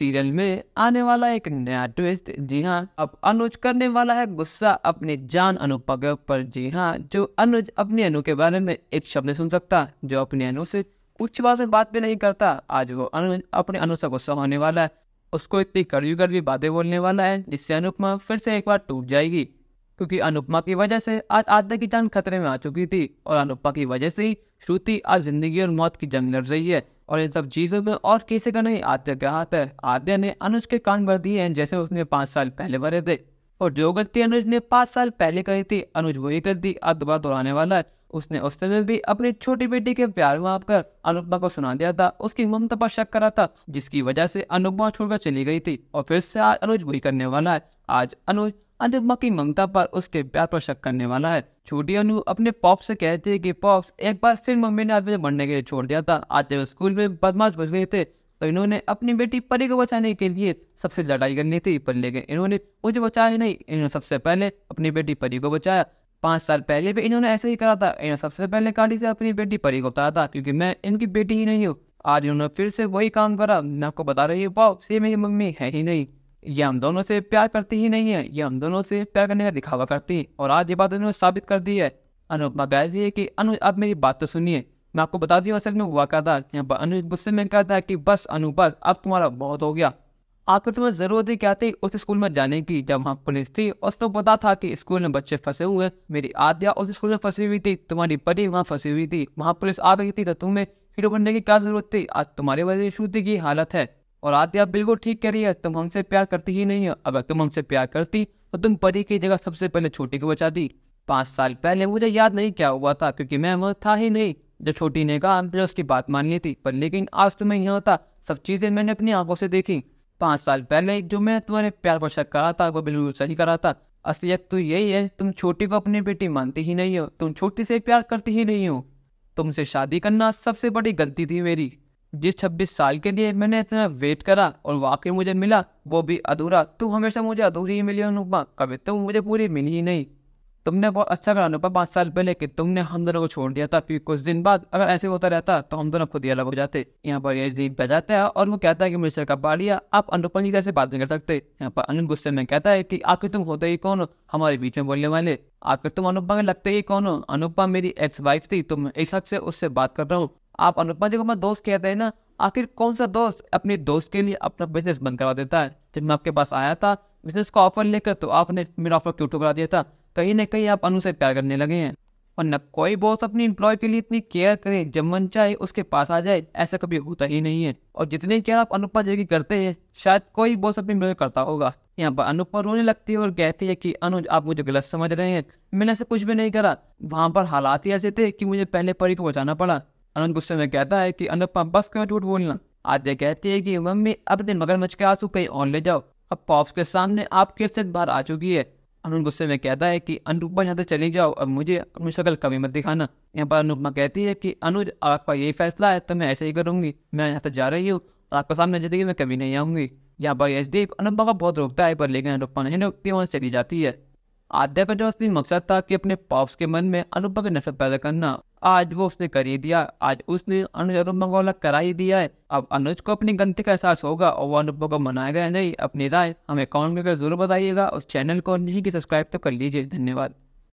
Serial में आने वाला एक नया ट्विस्ट। जी हाँ, अब अनुज करने वाला है गुस्सा अपनी जान अनुपमा के ऊपर। जी हाँ, जो अनुज अपनी अनु के बारे में एक शब्द नहीं सुन सकता, जो अपनी अनु से उच्च आवाज में बात भी नहीं करता, आज वो अनुज अपने अनु से गुस्सा होने वाला है। उसको इतनी कड़वी कड़वी बातें बोलने वाला है जिससे अनुपमा फिर से एक बार टूट जाएगी, क्योंकि अनुपमा की वजह से आज आद्या की जान खतरे में आ चुकी थी और अनुपमा की वजह से ही श्रुति आज जिंदगी और मौत की जंग लड़ रही है। और इन सब चीजों में और किसी का नहीं, आद्या का हाथ है। आद्या ने अनुज के कान भर दिए हैं जैसे उसने 5 साल पहले भरे थे, और जो गलती अनुज ने 5 साल पहले करी थी अनुज वही गलती आज दोबारा दोहराने वाला है। उसने उस समय भी अपनी छोटी बेटी के प्यार में आकर अनुपमा को सुना दिया था, उसकी ममता पर शक करा था, जिसकी वजह से अनुपमा छोड़कर चली गई थी। और फिर से आज अनुज वही करने वाला है। आज अनुज अनुपमा की ममता पर, उसके प्यार पर शक करने वाला है। छोटी अनु अपने पॉप से कहती है कि पॉप्स, एक बार फिर मम्मी ने आज मुझे मरने के लिए छोड़ दिया था। आज जब स्कूल में बदमाश बच गए थे तो इन्होंने अपनी बेटी परी को बचाने के लिए सबसे लड़ाई करनी थी, पर लेकिन इन्होंने मुझे बचाया नहीं। इन्होंने सबसे पहले अपनी बेटी परी को बचाया। 5 साल पहले भी इन्होंने ऐसे ही करा था। इन्होंने सबसे पहले गाड़ी से अपनी बेटी परी को उतारा था, क्योंकि मैं इनकी बेटी ही नहीं हूँ। आज इन्होंने फिर से वही काम करा। मैं आपको बता रही हूँ पॉप्स, ये मेरी मम्मी है ही नहीं। ये हम दोनों से प्यार करती ही नहीं है, ये हम दोनों से प्यार करने का दिखावा करती है, और आज ये बात इन्होंने साबित कर दी है। अनुपमा कहती है कि अनुज आप मेरी बात तो सुनिए, मैं आपको बता दूं असल में हुआ क्या था। यहाँ पर अनुज गुस्से में कहता है कि बस अनु बस, अब तुम्हारा बहुत हो गया। आखिर तुम्हें जरूरत ही क्या थी उस स्कूल में जाने की, जब वहाँ पुलिस थी और उसको पता था कि स्कूल में बच्चे फंसे हुए। मेरी आद्या उस स्कूल में फंसी हुई थी, तुम्हारी परी वहाँ फंसी हुई थी, वहाँ पुलिस आ गई थी, तो तुम्हें हीरो बनने की क्या जरूरत थी। आज तुम्हारी वजह से श्रुति की हालत है। और आद्या बिल्कुल ठीक कह रही है, तुम हमसे प्यार करती ही नहीं हो। अगर तुम हमसे प्यार करती तो तुम परी की जगह सबसे पहले छोटी को बचाती। 5 साल पहले मुझे याद नहीं क्या हुआ था, क्योंकि मैं वहाँ था ही नहीं जब छोटी ने कहा मुझे उसकी बात माननी थी, पर लेकिन आज तुम्हें यहाँ था। सब चीजें मैंने अपनी आंखों से देखी। 5 साल पहले जो मैं तुम्हारे प्यार पर शक करा था वो बिल्कुल सही करा था। असलियत तो यही है, तुम छोटी को अपनी बेटी मानती ही नहीं हो, तुम छोटी से प्यार करती ही नहीं हो। तुमसे शादी करना सबसे बड़ी गलती थी मेरी। जिस 26 साल के लिए मैंने इतना वेट करा और वो आखिर मुझे मिला, वो भी अधूरा। तुम हमेशा मुझे अधूरी ही मिली अनुपमा, कभी तुम मुझे पूरी मिली ही नहीं। तुमने बहुत अच्छा करा अनुपमा 5 साल पहले कि तुमने हम दोनों को छोड़ दिया था, क्योंकि कुछ दिन बाद अगर ऐसे होता रहता तो हम दोनों खुद ही अलग हो जाते। यहाँ पर यशदीप बजाता है और वो कहता है कि मुझे सर का बाड़िया, आप अनुपमा जी कैसे बात नहीं कर सकते। यहाँ पर अनिल गुस्से में कहता है कि आखिर तुम होते ही कौन हो हमारे बीच में बोलने वाले, आखिर तुम अनुपमा के लगते ही कौन हो। अनुपमा मेरी एक्स वाइफ थी, तुम इस हक से उससे बात कर रहा हूँ। आप अनुपमा जी को मैं दोस्त कहते हैं ना, आखिर कौन सा दोस्त अपने दोस्त के लिए अपना बिजनेस बंद करवा देता है। जब मैं आपके पास आया था बिजनेस का ऑफर लेकर, तो आपने मेरा ऑफर क्यों ठुकरा दिया था। कहीं ना कहीं आप अनु से प्यार करने लगे हैं। और न कोई बॉस अपनी एम्प्लॉय के लिए इतनी केयर करे, जब मन चाहे उसके पास आ जाए, ऐसा कभी होता ही नहीं है। और जितनी केयर आप अनुपमा जी की करते हैं, शायद कोई बॉस अपनी एम्प्लॉय करता होगा। यहाँ पर अनुपमा रोने लगती है और कहती है कि अनुज आप मुझे गलत समझ रहे हैं, मैंने ऐसा कुछ भी नहीं करा। वहां पर हालात ही ऐसे थे कि मुझे पहले परी को बचाना पड़ा। अनुज गुस्से में कहता है कि अनुपमा बस क्यों झूठ बोलना। आद्या कहती है कि मम्मी अपने मगरमच्छ के आंसू कहीं और ले जाओ, अब पॉप्स के सामने आपकी इज्जत बाहर आ चुकी है। अनुज गुस्से में कहता है कि अनुपमा यहाँ से चली जाओ, अब मुझे अपनी शक्ल कभी मत दिखाना। यहाँ पर अनुपमा कहती है कि अनुज आपका यही फैसला है तो मैं ऐसे ही करूंगी, मैं यहाँ से जा रही हूँ, आपके सामने जिंदगी में कभी नहीं आऊंगी। यहाँ पर यशदीप अनुपमा का बहुत रोकता है, पर लेकिन अनुपमा नहीं रोकती, वहाँ चली जाती है। आद्या का जो असली मकसद था कि अपने पॉप्स के मन में अनुपमा की नफरत पैदा करना, आज वो उसने कर ही दिया। आज उसने अनुज अनुपमा को अलग करा ही दिया है। अब अनुज को अपनी गलती का एहसास होगा और वो अनुपमा को मनाएगा नहीं। अपनी राय हमें कमेंट करके जरूर बताइएगा। उस चैनल को नहीं कि सब्सक्राइब तो कर लीजिए। धन्यवाद।